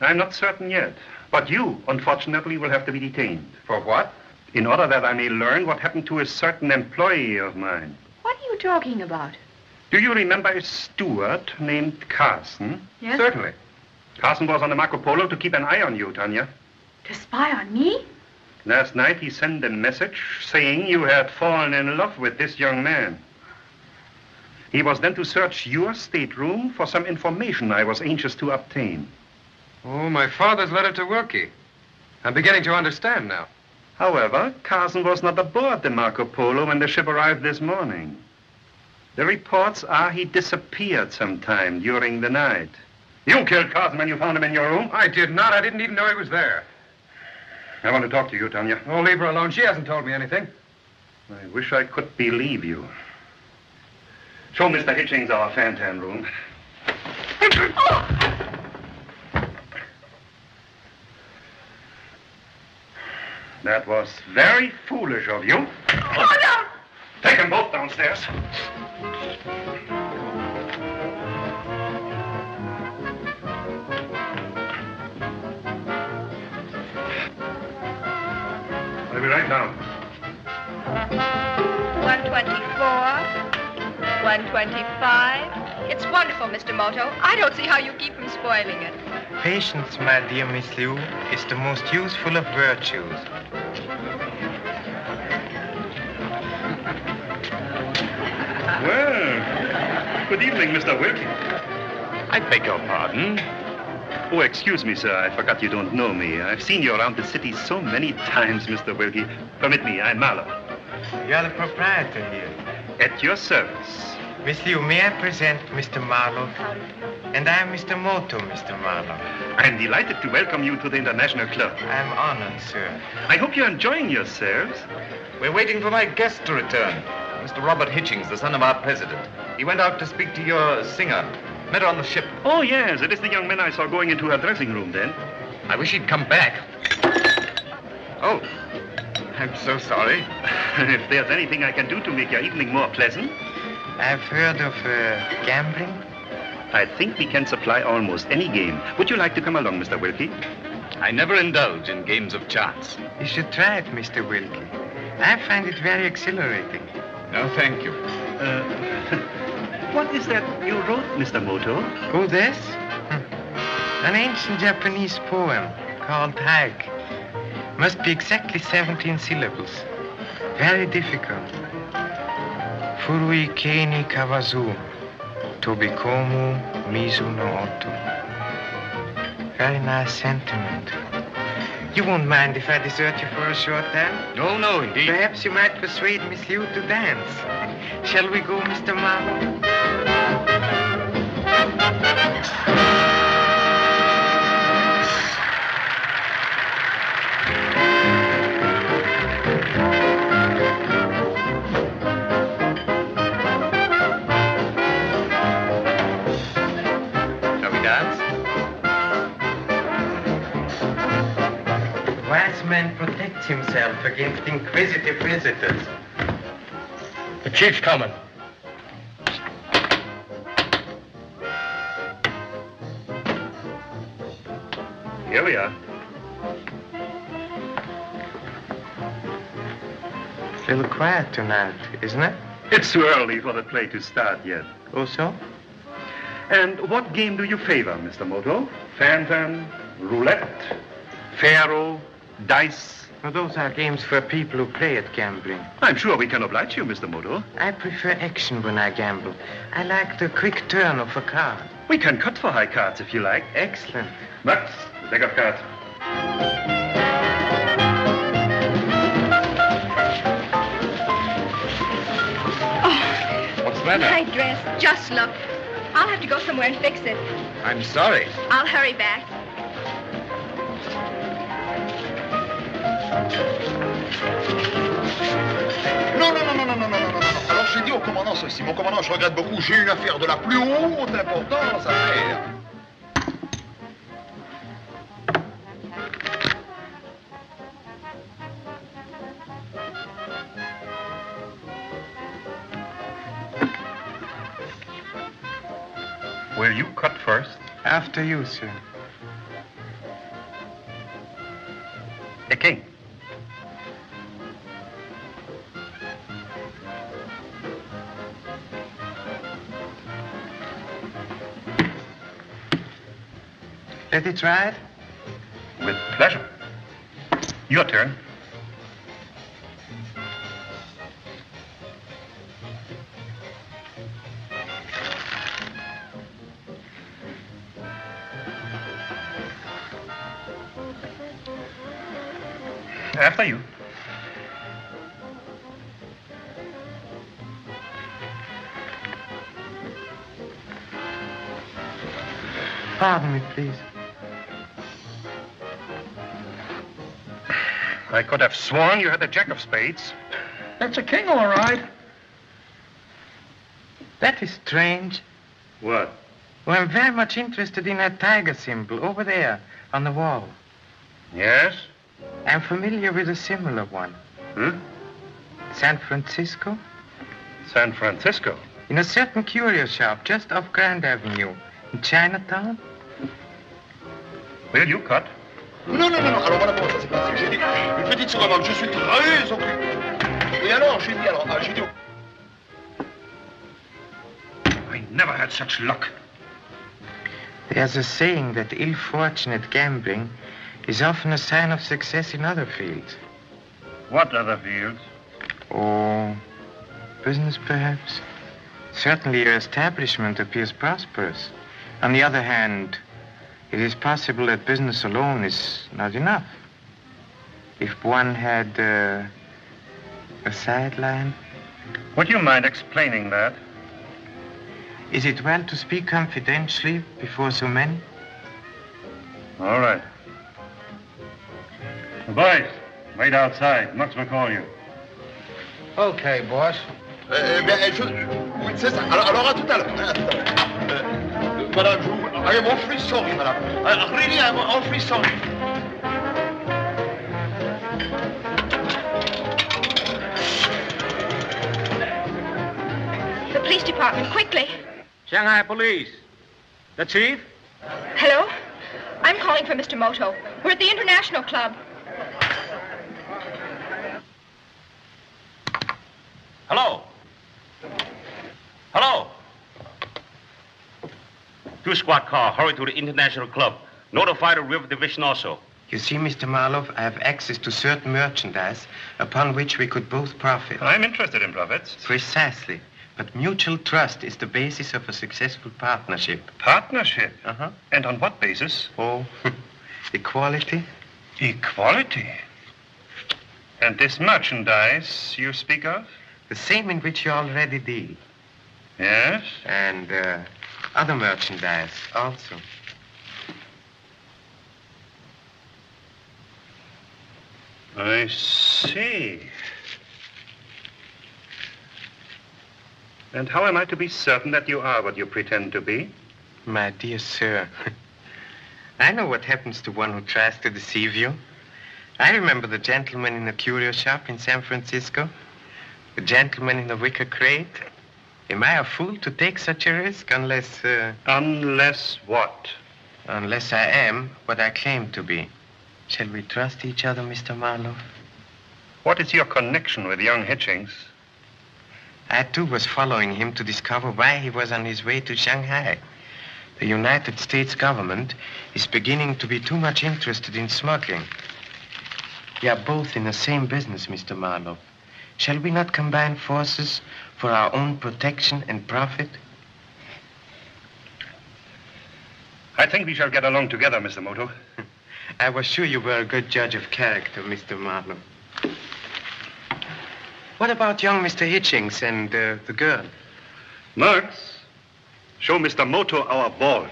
I'm not certain yet. But you, unfortunately, will have to be detained. For what? In order that I may learn what happened to a certain employee of mine. What are you talking about? Do you remember a steward named Carson? Yes? Certainly. Carson was on the Marco Polo to keep an eye on you, Tanya. To spy on me? Last night he sent a message saying you had fallen in love with this young man. He was then to search your stateroom for some information I was anxious to obtain. Oh, my father's letter to Wilkie. I'm beginning to understand now. However, Carson was not aboard the Marco Polo when the ship arrived this morning. The reports are he disappeared sometime during the night. You killed Carson when you found him in your room? I did not. I didn't even know he was there. I want to talk to you, Tanya. Oh, leave her alone. She hasn't told me anything. I wish I could believe you. Show Mr. Hitchings our fan-tan room. That was very foolish of you. Oh, no! Take them both downstairs. I'll be right down. 124, 125. It's wonderful, Mr. Moto. I don't see how you keep from spoiling it. Patience, my dear Miss Liu, is the most useful of virtues. Well, good evening, Mr. Wilkie. I beg your pardon. Oh, excuse me, sir. I forgot you don't know me. I've seen you around the city so many times, Mr. Wilkie. Permit me, I'm Marlowe. You're the proprietor here. At your service. Miss Liu, may I present Mr. Marlowe? And I'm Mr. Moto, Mr. Marlowe. I'm delighted to welcome you to the International Club. I'm honored, sir. I hope you're enjoying yourselves. We're waiting for my guest to return. Mr. Robert Hitchings, the son of our president. He went out to speak to your singer. Met her on the ship. Oh, yes. It is the young man I saw going into her dressing room then. I wish he'd come back. Oh, I'm so sorry. If there's anything I can do to make your evening more pleasant. I've heard of gambling. I think we can supply almost any game. Would you like to come along, Mr. Wilkie? I never indulge in games of chance. You should try it, Mr. Wilkie. I find it very exhilarating. No, thank you. What is that you wrote, Mr. Moto? Oh, this? An ancient Japanese poem called Hike. Must be exactly 17 syllables. Very difficult. Furui keni kawazu, tobikomu mizu no oto. Very nice sentiment. You won't mind if I desert you for a short time? No, no, indeed. Perhaps you might persuade Miss Liu to dance. Shall we go, Mr. Marlowe? Man protects himself against inquisitive visitors. The chief's coming. Here we are. A little quiet tonight, isn't it? It's too early for the play to start yet. Oh, so? And what game do you favor, Mr. Moto? Fan, roulette, faro, dice? Well, those are games for people who play at gambling. I'm sure we can oblige you, Mr. Moto. I prefer action when I gamble. I like the quick turn of a card. We can cut for high cards if you like. Excellent. Max, the deck of cards. Oh, what's the matter? My dress. Just look. I'll have to go somewhere and fix it. I'm sorry. I'll hurry back. Non. Alors j'ai dit au commandant ceci. Mon commandant, je regrette beaucoup. J'ai une affaire de la plus haute importance à faire. Will you cut first? After you, sir. The king. Let it ride? With pleasure. Your turn. After you. Pardon me, please. I could have sworn you had the jack of spades. That's a king, all right. That is strange. What? Well, I'm very much interested in that tiger symbol over there on the wall. Yes? I'm familiar with a similar one. Hmm? San Francisco? San Francisco? In a certain curio shop just off Grand Avenue in Chinatown. Will you cut? Non, non, non, non. Alors voilà comment ça s'est passé. J'ai dit, une petite seconde, je suis très occupé. Et alors, j'ai dit, I never had such luck. There's a saying that ill-fortunate gambling is often a sign of success in other fields. What other fields? Oh, business perhaps. Certainly your establishment appears prosperous. On the other hand, it is possible that business alone is not enough. If one had a sideline. Would you mind explaining that? Is it well to speak confidentially before so many? All right. The boys, wait outside. Much will call you. Okay, boss. Oui, c'est ça. Alors à tout à l'heure. Madame, I am awfully sorry, madame. Really, I am awfully sorry. The police department, quickly. Shanghai Police. The chief? Hello? I'm calling for Mr. Moto. We're at the International Club. Hello? Hello? 2 squad car, hurry to the International Club. Notify the River Division also. You see, Mr. Marloff, I have access to certain merchandise upon which we could both profit. I'm interested in profits. Precisely. But mutual trust is the basis of a successful partnership. Partnership? Uh-huh. And on what basis? Oh, equality. Equality? And this merchandise you speak of? The same in which you already deal. Yes? And other merchandise also. I see. And how am I to be certain that you are what you pretend to be? My dear sir, I know what happens to one who tries to deceive you. I remember the gentleman in the curio shop in San Francisco, the gentleman in the wicker crate. Am I a fool to take such a risk unless... Unless what? Unless I am what I claim to be. Shall we trust each other, Mr. Marlowe? What is your connection with young Hitchings? I, too, was following him to discover why he was on his way to Shanghai. The United States government is beginning to be too much interested in smuggling. We are both in the same business, Mr. Marlowe. Shall we not combine forces for our own protection and profit? I think we shall get along together, Mr. Moto. I was sure you were a good judge of character, Mr. Marlowe. What about young Mr. Hitchings and the girl? Marx, show Mr. Moto our vault.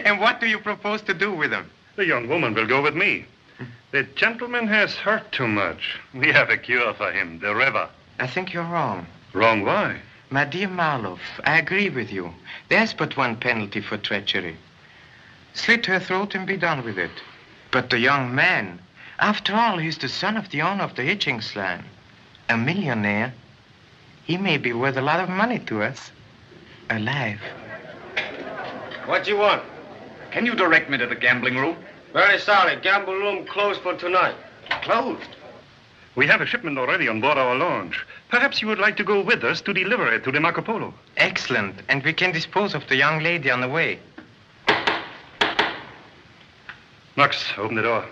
And what do you propose to do with them? The young woman will go with me. The gentleman has hurt too much. We have a cure for him, the river. I think you're wrong. Wrong why? My dear Marlowe, I agree with you. There's but one penalty for treachery. Slit her throat and be done with it. But the young man, after all, he's the son of the owner of the Hitchings line. A millionaire. He may be worth a lot of money to us. Alive. What do you want? Can you direct me to the gambling room? Very sorry. Gambling room closed for tonight. Closed? We have a shipment already on board our launch. Perhaps you would like to go with us to deliver it to the Marco Polo. Excellent. And we can dispose of the young lady on the way. Max, open the door.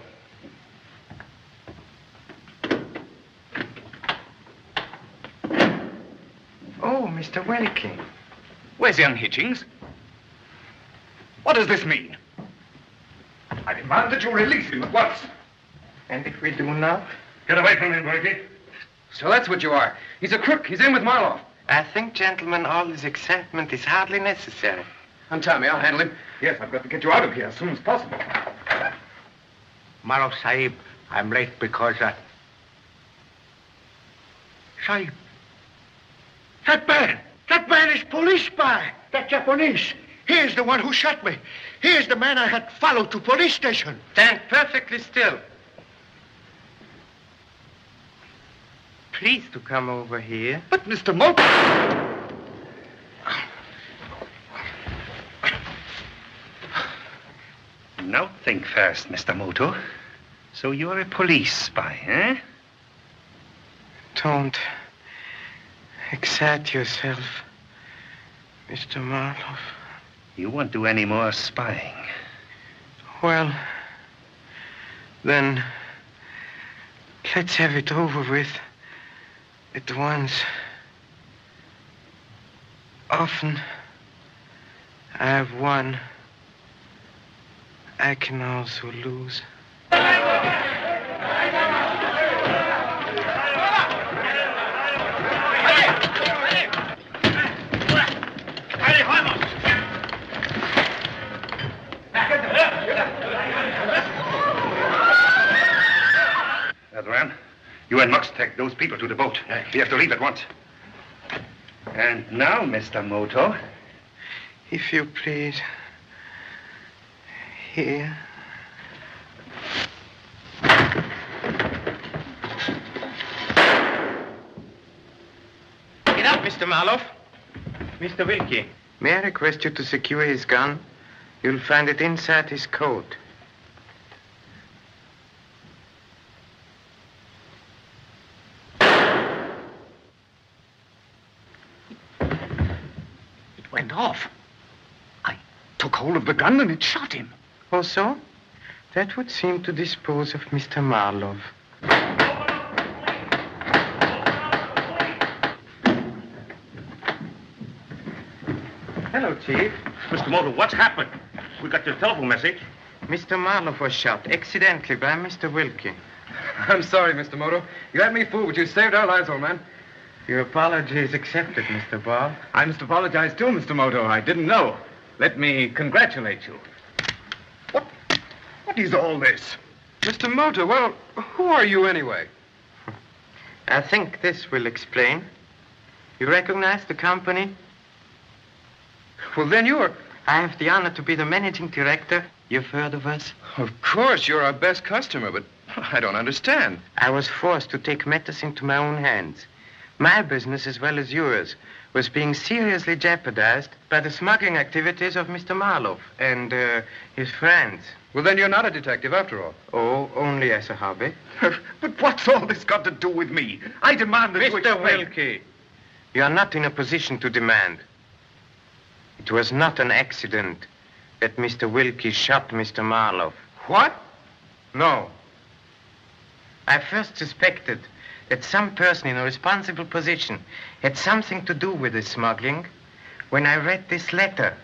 Oh, Mr. Welke. Where's young Hitchings? What does this mean? I demand that you release him at once. And if we do not? Get away from him, Welke. So that's what you are. He's a crook. He's in with Marlowe. I think, gentlemen, all this excitement is hardly necessary. Untie me, I'll handle him. Yes, I've got to get you out of here as soon as possible. Maro Sahib, I'm late because Sahib, that man is police spy. That Japanese. He is the one who shot me. He is the man I had followed to police station. Stand perfectly still. Please to come over here. But Mr. Moto... Now think fast, Mr. Moto. So you're a police spy, eh? Don't excite yourself, Mr. Marlowe. You won't do any more spying. Well, then, let's have it over with at once. Often, I have won. I can also lose. Adran, you and Mux take those people to the boat. We have to leave at once. And now, Mr. Moto. If you please. Here. Get up, Mr. Marlowe. Mr. Wilkie, may I request you to secure his gun? You'll find it inside his coat. It went off. I took hold of the gun and it shot him. Oh, so? That would seem to dispose of Mr. Marlowe. Hello, Chief. Mr. Moto, what's happened? We got your telephone message. Mr. Marlowe was shot accidentally by Mr. Wilkie. I'm sorry, Mr. Moto. You had me fooled, but you saved our lives, old man. Your apology is accepted, Mr. Ball. I must apologize too, Mr. Moto. I didn't know. Let me congratulate you. What is all this? Mr. Moto, well, who are you anyway? I think this will explain. You recognize the company? Well, then you're... I have the honor to be the managing director. You've heard of us? Of course, you're our best customer, but I don't understand. I was forced to take matters into my own hands. My business, as well as yours, was being seriously jeopardized by the smuggling activities of Mr. Marlowe and his friends. Well, then you're not a detective after all. Oh, only as a hobby. But what's all this got to do with me? I demand that you Mr. explain. Wilkie, you are not in a position to demand. It was not an accident that Mr. Wilkie shot Mr. Marlowe. What? No. I first suspected that some person in a responsible position had something to do with the smuggling when I read this letter.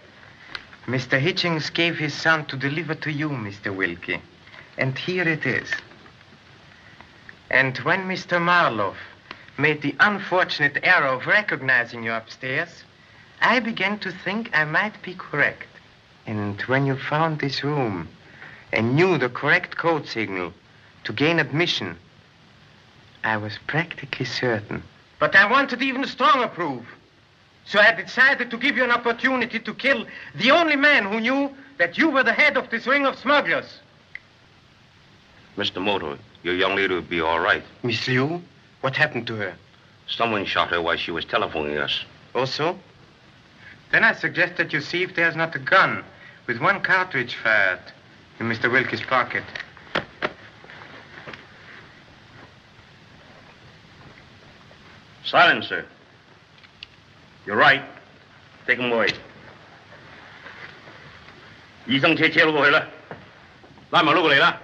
Mr. Hitchings gave his son to deliver to you, Mr. Wilkie. And here it is. And when Mr. Marlowe made the unfortunate error of recognizing you upstairs, I began to think I might be correct. And when you found this room and knew the correct code signal to gain admission, I was practically certain. But I wanted even stronger proof. So I decided to give you an opportunity to kill the only man who knew that you were the head of this ring of smugglers. Mr. Moto, your young lady will be all right. Miss Liu? What happened to her? Someone shot her while she was telephoning us. Oh, so? Then I suggest that you see if there's not a gun with one cartridge fired in Mr. Wilkie's pocket. Silence, sir. You're right. Take him away. 醫生車車攞過去啦，拉埋攞過嚟啦。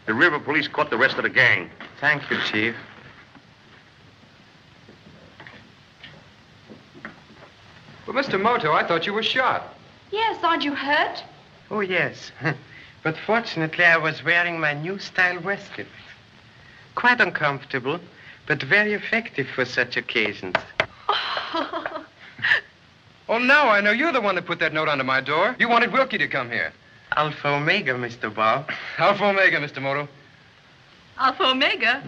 The river police caught the rest of the gang. Thank you, Chief. Well, Mr. Moto, I thought you were shot. Yes, aren't you hurt? Oh, yes. But fortunately, I was wearing my new style waistcoat. Quite uncomfortable, but very effective for such occasions. Oh, now I know you're the one that put that note under my door. You wanted Wilkie to come here. Alpha Omega, Mr. Bob. Alpha Omega, Mr. Moto. Alpha Omega?